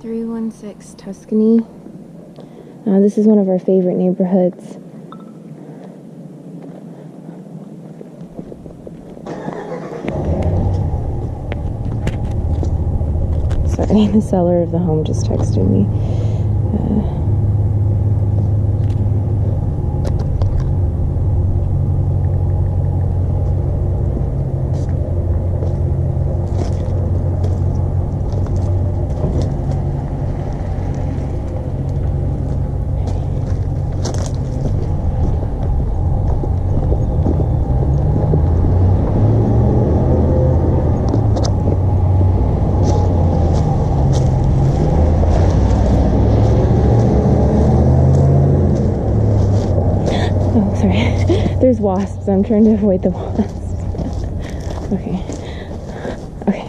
316 Tuscany. This is one of our favorite neighborhoods. Sorry, the seller of the home just texted me. Oh, sorry. There's wasps. I'm trying to avoid the wasps. Okay. Okay.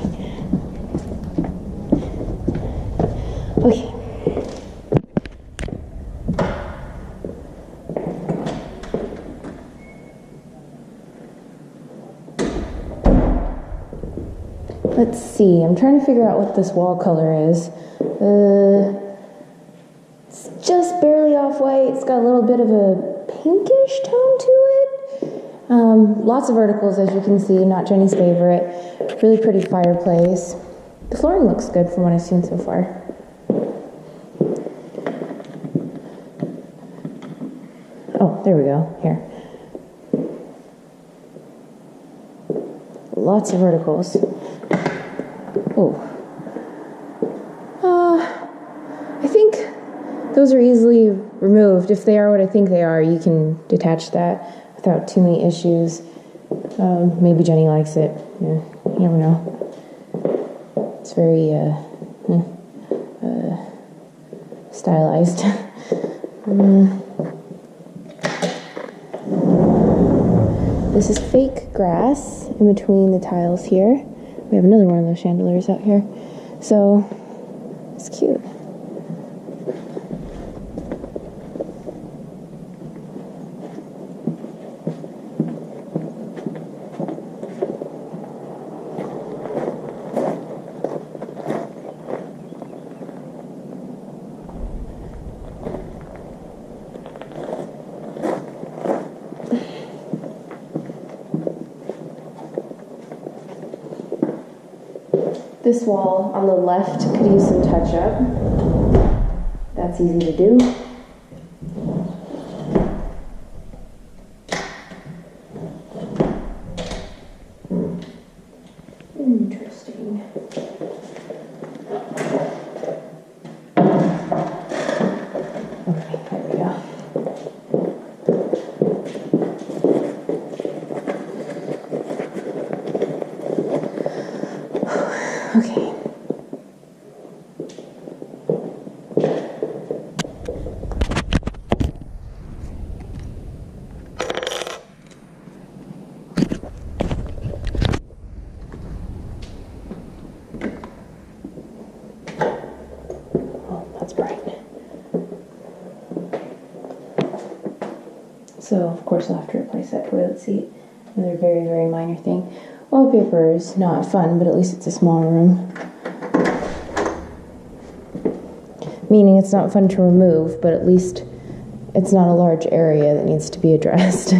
Okay. Let's see. I'm trying to figure out what this wall color is. It's just barely off-white. It's got a little bit of a pinkish tone to it. Lots of verticals, as you can see, not Jenny's favorite. Really pretty fireplace. The flooring looks good from what I've seen so far. Oh, there we go. Here. Lots of verticals. Oh. I think those are easily removed. If they are what I think they are, you can detach that without too many issues. Maybe Jenny likes it. Yeah, you never know. It's very stylized. This is fake grass in between the tiles here. We have another one of those chandeliers out here. So, it's cute. This wall on the left could use some touch-up. That's easy to do. Interesting. Okay, there we go. Okay. Oh, that's bright. So, of course, I'll have to replace that toilet seat. Another very, very minor thing. Wallpaper is not fun, but at least it's a small room. Meaning it's not fun to remove, but at least it's not a large area that needs to be addressed.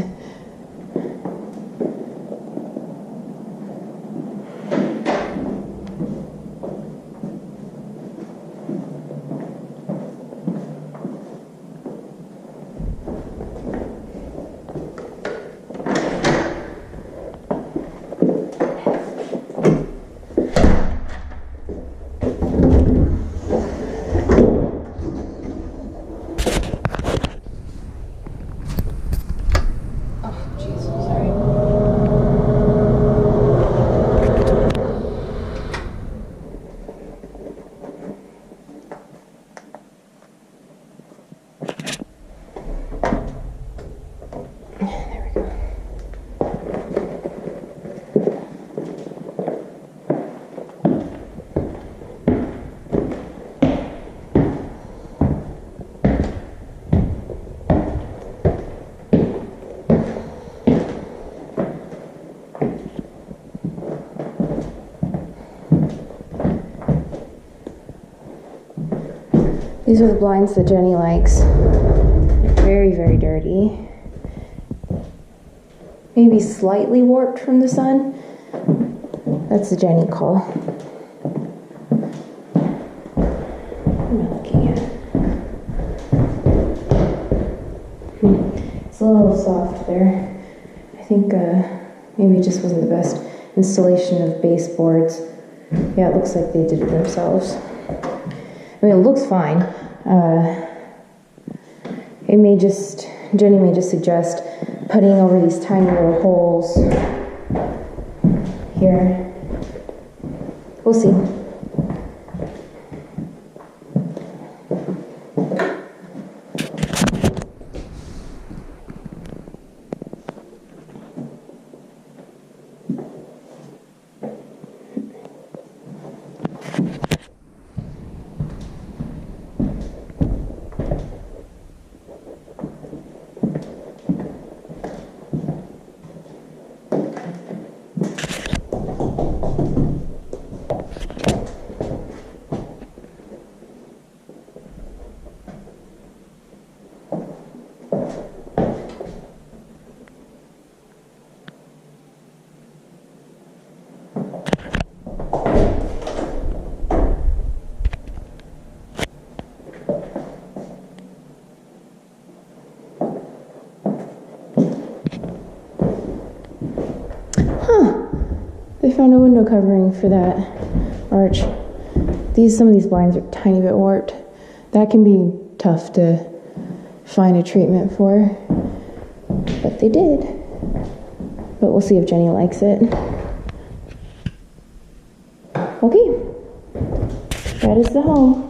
These are the blinds that Jenny likes. Very, very dirty. Maybe slightly warped from the sun. That's the Jenny call. What am I looking at? It's a little soft there. I think maybe it just wasn't the best installation of baseboards. Yeah, it looks like they did it themselves. I mean, it looks fine. Jenny may just suggest putting over these tiny little holes here. We'll see. They found a window covering for that arch. Some of these blinds are a tiny bit warped. That can be tough to find a treatment for, but they did. But we'll see if Jenny likes it. Okay, that is the home.